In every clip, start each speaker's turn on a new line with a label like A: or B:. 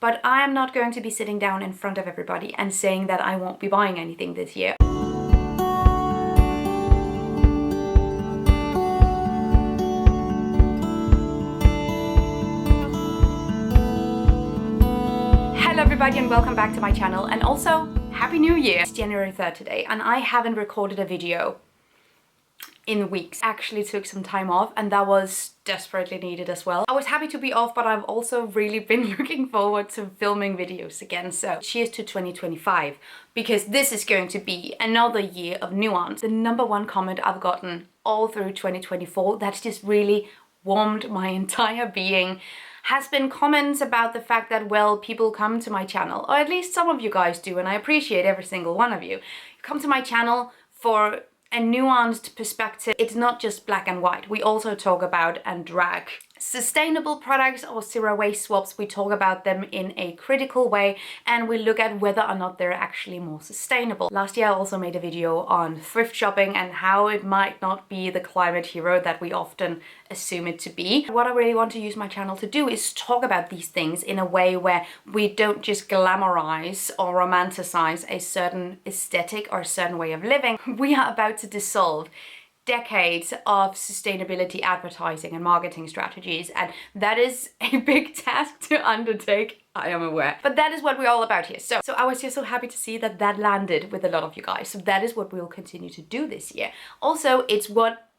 A: But I am not going to be sitting down in front of everybody and saying that I won't be buying anything this year. Hello everybody and welcome back to my channel, and also Happy New Year! It's January 3rd today and I haven't recorded a video in weeks. Actually took some time off and that was desperately needed as well. I was happy to be off, but I've also really been looking forward to filming videos again. So cheers to 2025, because this is going to be another year of nuance. The number one comment I've gotten all through 2024 that's just really warmed my entire being has been comments about the fact that, well, people come to my channel, or at least some of you guys do, and I appreciate every single one of you. You come to my channel for a nuanced perspective. It's not just black and white. We also talk about and drag sustainable products or zero waste swaps. We talk about them in a critical way and we look at whether or not they're actually more sustainable. Last year I also made a video on thrift shopping and how it might not be the climate hero that we often assume it to be. What I really want to use my channel to do is talk about these things in a way where we don't just glamorize or romanticize a certain aesthetic or a certain way of living. We are about to dissolve decades of sustainability advertising and marketing strategies, and that is a big task to undertake, I am aware. But that is what we're all about here. So I was just so happy to see that that landed with a lot of you guys. So that is what we'll continue to do this year. Also, it's what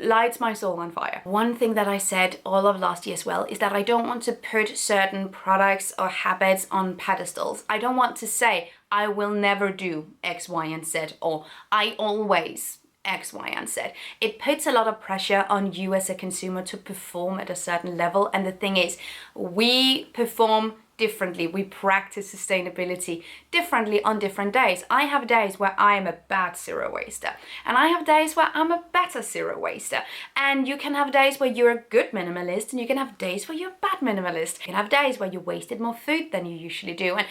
A: lights my soul on fire. One thing that I said all of last year as well is that I don't want to put certain products or habits on pedestals. I don't want to say I will never do X, Y, and Z, or I always X, Y, and Z. It puts a lot of pressure on you as a consumer to perform at a certain level. And the thing is, we perform differently. We practice sustainability differently on different days. I have days where I am a bad zero waster, and I have days where I'm a better zero waster. And you can have days where you're a good minimalist, and you can have days where you're a bad minimalist. You can have days where you wasted more food than you usually do, and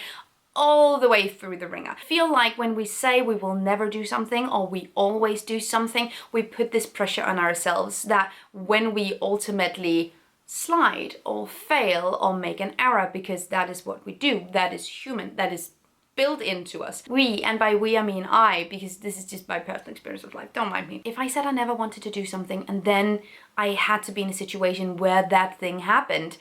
A: all the way through the ringer. I feel like when we say we will never do something or we always do something, we put this pressure on ourselves that when we ultimately slide or fail or make an error, because that is what we do, that is human, that is built into us. We, and by we I mean I, because this is just my personal experience of life, don't mind me. If I said I never wanted to do something and then I had to be in a situation where that thing happened,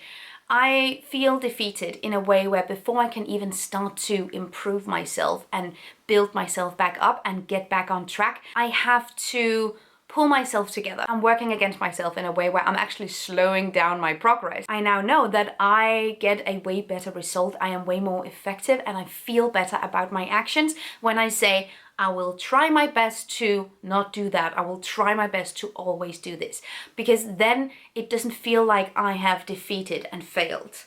A: I feel defeated in a way where before I can even start to improve myself and build myself back up and get back on track, I have to pull myself together. I'm working against myself in a way where I'm actually slowing down my progress. I now know that I get a way better result, I am way more effective, and I feel better about my actions when I say, I will try my best to not do that. I will try my best to always do this. Because then it doesn't feel like I have defeated and failed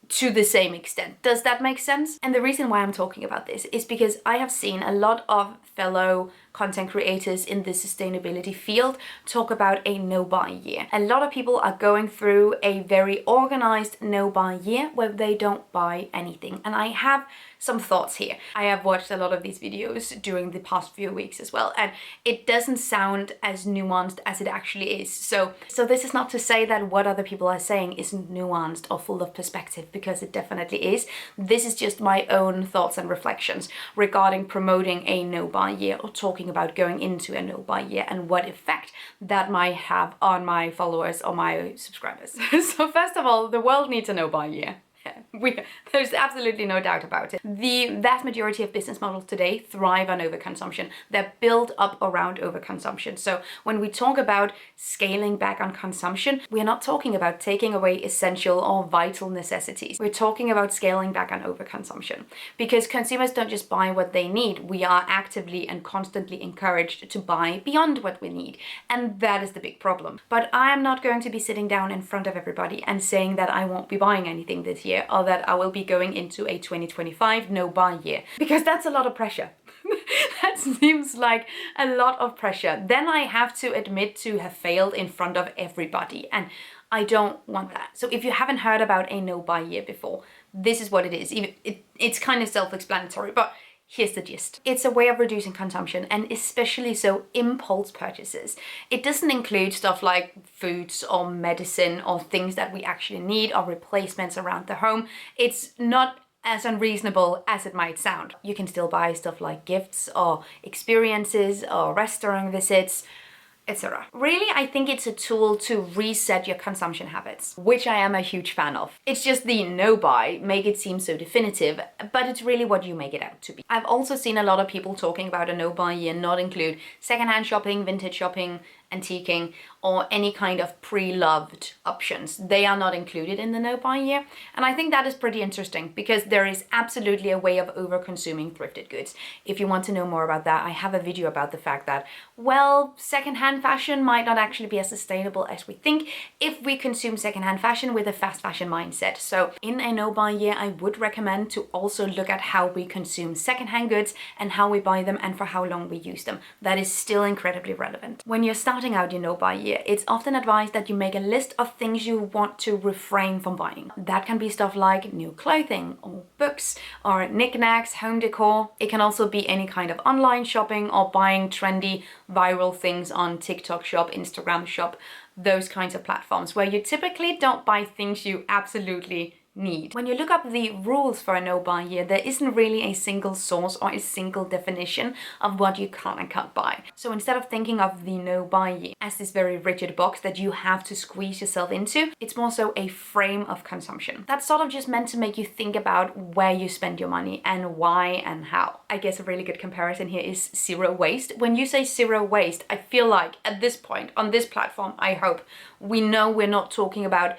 A: to the same extent. Does that make sense? And the reason why I'm talking about this is because I have seen a lot of fellow content creators in the sustainability field talk about a no-buy year. A lot of people are going through a very organized no-buy year where they don't buy anything. And I have some thoughts here. I have watched a lot of these videos during the past few weeks as well, and it doesn't sound as nuanced as it actually is. So this is not to say that what other people are saying isn't nuanced or full of perspective, because it definitely is. This is just my own thoughts and reflections regarding promoting a no-buy year or talking about going into a no-buy year and what effect that might have on my followers or my subscribers. So first of all, the world needs a no-buy year. There's absolutely no doubt about it. The vast majority of business models today thrive on overconsumption. They're built up around overconsumption. So when we talk about scaling back on consumption, we're not talking about taking away essential or vital necessities. We're talking about scaling back on overconsumption, because consumers don't just buy what they need. We are actively and constantly encouraged to buy beyond what we need. And that is the big problem. But I am not going to be sitting down in front of everybody and saying that I won't be buying anything this year, or that I will be going into a 2025 no-buy year, because that's a lot of pressure. That seems like a lot of pressure. Then I have to admit to have failed in front of everybody, and I don't want that. So if you haven't heard about a no-buy year before, this is what it is. It's kind of self-explanatory, but Here's the gist. It's a way of reducing consumption, and especially so impulse purchases. It doesn't include stuff like foods or medicine or things that we actually need or replacements around the home. It's not as unreasonable as it might sound. You can still buy stuff like gifts or experiences or restaurant visits, etc. Really, I think it's a tool to reset your consumption habits, which I am a huge fan of. It's just the no buy make it seem so definitive, but it's really what you make it out to be. I've also seen a lot of people talking about a no buy year not include secondhand shopping, vintage shopping, antiquing, or any kind of pre-loved options. They are not included in the no buy year. And I think that is pretty interesting because there is absolutely a way of over-consuming thrifted goods. If you want to know more about that, I have a video about the fact that, well, secondhand fashion might not actually be as sustainable as we think if we consume secondhand fashion with a fast fashion mindset. So in a no buy year, I would recommend to also look at how we consume secondhand goods and how we buy them and for how long we use them. That is still incredibly relevant. When you're starting out your no buy year, it's often advised that you make a list of things you want to refrain from buying. That can be stuff like new clothing or books or knickknacks, home decor. It can also be any kind of online shopping or buying trendy viral things on TikTok shop, Instagram shop, those kinds of platforms where you typically don't buy things you absolutely need. When you look up the rules for a no buy year, there isn't really a single source or a single definition of what you can and can't buy. So instead of thinking of the no buy year as this very rigid box that you have to squeeze yourself into, it's more so a frame of consumption. That's sort of just meant to make you think about where you spend your money and why and how. I guess a really good comparison here is zero waste. When you say zero waste, I feel like at this point on this platform, I hope we know we're not talking about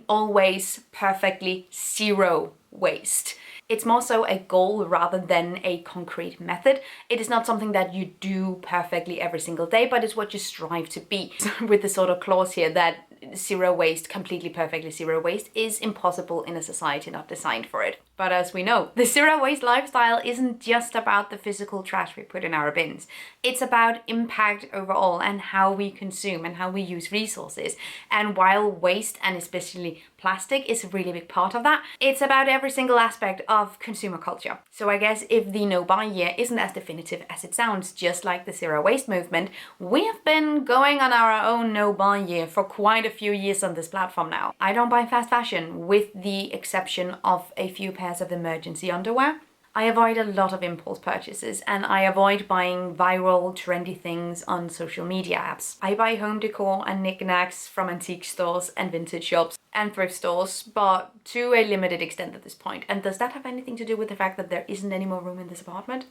A: always perfectly zero waste. It's more so a goal rather than a concrete method. It is not something that you do perfectly every single day, but it's what you strive to be. With the sort of clause here that zero waste, completely perfectly zero waste, is impossible in a society not designed for it. But as we know, the zero waste lifestyle isn't just about the physical trash we put in our bins. It's about impact overall and how we consume and how we use resources. And while waste, and especially plastic, is a really big part of that, it's about every single aspect of consumer culture. So I guess if the no buy year isn't as definitive as it sounds, just like the zero waste movement, we have been going on our own no buy year for quite a few years on this platform now. I don't buy fast fashion with the exception of a few pairs of emergency underwear. I avoid a lot of impulse purchases and I avoid buying viral, trendy things on social media apps. I buy home decor and knickknacks from antique stores and vintage shops and thrift stores, but to a limited extent at this point. And does that have anything to do with the fact that there isn't any more room in this apartment?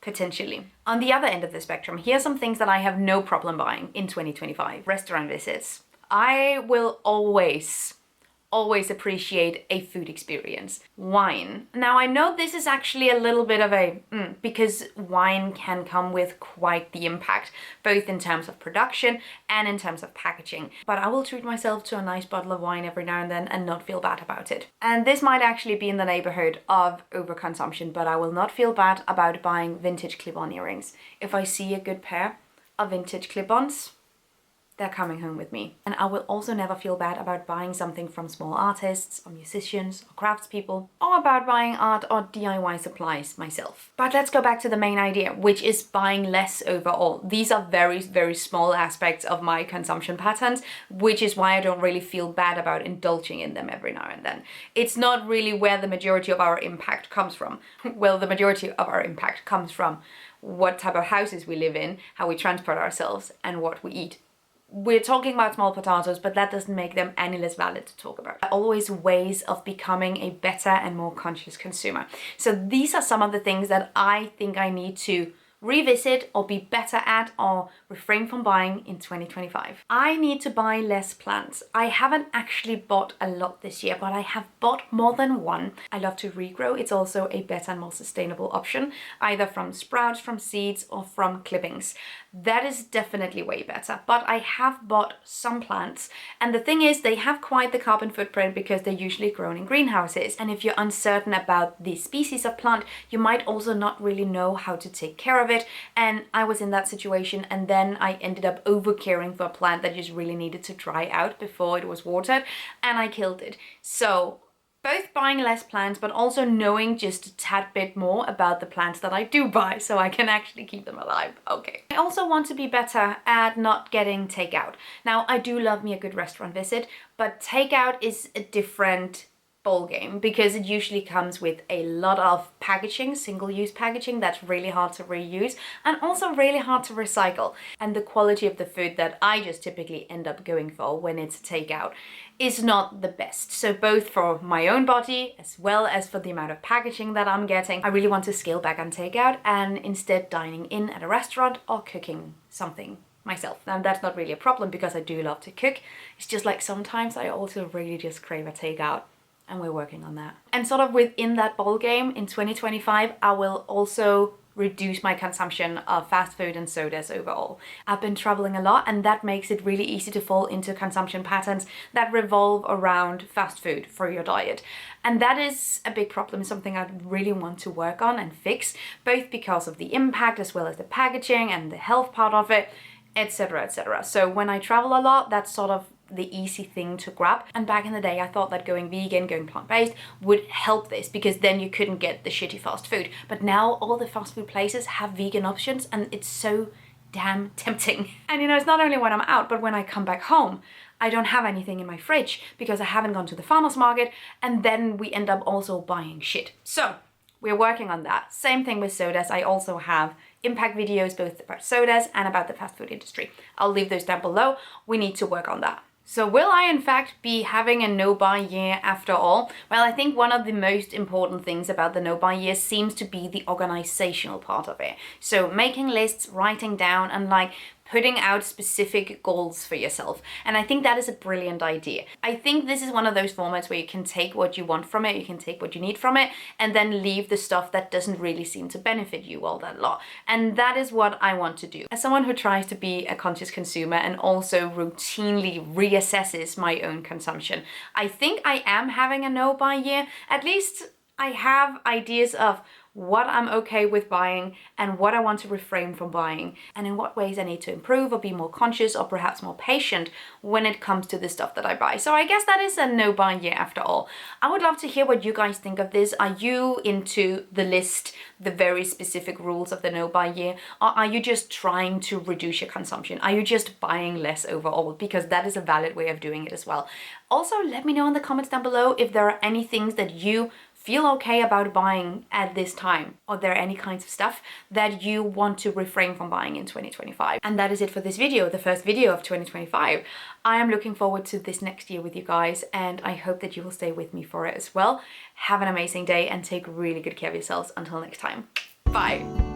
A: Potentially. On the other end of the spectrum, here are some things that I have no problem buying in 2025. Restaurant visits. I will always appreciate a food experience. Wine. Now I know this is actually a little bit of a because wine can come with quite the impact, both in terms of production and in terms of packaging. But I will treat myself to a nice bottle of wine every now and then and not feel bad about it. And this might actually be in the neighborhood of overconsumption, but I will not feel bad about buying vintage clip-on earrings. If I see a good pair of vintage clip-ons, they're coming home with me. And I will also never feel bad about buying something from small artists or musicians or craftspeople, or about buying art or DIY supplies myself. But let's go back to the main idea, which is buying less overall. These are very, very small aspects of my consumption patterns, which is why I don't really feel bad about indulging in them every now and then. It's not really where the majority of our impact comes from. Well, the majority of our impact comes from what type of houses we live in, how we transport ourselves, and what we eat. We're talking about small potatoes, but that doesn't make them any less valid to talk about. Always ways of becoming a better and more conscious consumer. So these are some of the things that I think I need to revisit or be better at or refrain from buying in 2025. I need to buy less plants. I haven't actually bought a lot this year, but I have bought more than one. I love to regrow. It's also a better and more sustainable option, either from sprouts, from seeds, or from clippings. That is definitely way better. But I have bought some plants, and the thing is they have quite the carbon footprint because they're usually grown in greenhouses. And if you're uncertain about the species of plant, you might also not really know how to take care of it. And I was in that situation, and then I ended up over caring for a plant that just really needed to dry out before it was watered, and I killed it. So Both buying less plants, but also knowing just a tad bit more about the plants that I do buy so I can actually keep them alive. Okay. I also want to be better at not getting takeout. Now, I do love me a good restaurant visit, but takeout is a different ball game because it usually comes with a lot of packaging, single-use packaging that's really hard to reuse and also really hard to recycle. And the quality of the food that I just typically end up going for when it's a takeout is not the best. So both for my own body as well as for the amount of packaging that I'm getting, I really want to scale back on takeout and instead dining in at a restaurant or cooking something myself. Now that's not really a problem because I do love to cook. It's just like sometimes I also really just crave a takeout. And we're working on that. And sort of within that ball game in 2025, I will also reduce my consumption of fast food and sodas overall. I've been traveling a lot and that makes it really easy to fall into consumption patterns that revolve around fast food for your diet. And that is a big problem, something I really want to work on and fix, both because of the impact as well as the packaging and the health part of it, etc, etc. So when I travel a lot, that's sort of the easy thing to grab. And back in the day, I thought that going vegan, going plant-based would help this because then you couldn't get the shitty fast food. But now all the fast food places have vegan options and it's so damn tempting. And you know, it's not only when I'm out, but when I come back home, I don't have anything in my fridge because I haven't gone to the farmer's market, and then we end up also buying shit. So we're working on that. Same thing with sodas. I also have impact videos both about sodas and about the fast food industry. I'll leave those down below. We need to work on that. So will I in fact be having a no-buy year after all? Well, I think one of the most important things about the no-buy year seems to be the organizational part of it. So making lists, writing down, and like putting out specific goals for yourself. And I think that is a brilliant idea. I think this is one of those formats where you can take what you want from it, you can take what you need from it, and then leave the stuff that doesn't really seem to benefit you all that lot. And that is what I want to do. As someone who tries to be a conscious consumer and also routinely reassesses my own consumption, I think I am having a no-buy year. At least I have ideas of what I'm okay with buying and what I want to refrain from buying, and in what ways I need to improve or be more conscious or perhaps more patient when it comes to the stuff that I buy. So I guess that is a no-buy year after all. I would love to hear what you guys think of this. Are you into the list, the very specific rules of the no-buy year, or are you just trying to reduce your consumption? Are you just buying less overall? Because that is a valid way of doing it as well. Also, let me know in the comments down below if there are any things that you feel okay about buying at this time, or there are any kinds of stuff that you want to refrain from buying in 2025. And that is it for this video, the first video of 2025. I am looking forward to this next year with you guys, and I hope that you will stay with me for it as well. Have an amazing day and take really good care of yourselves. Until next time, bye.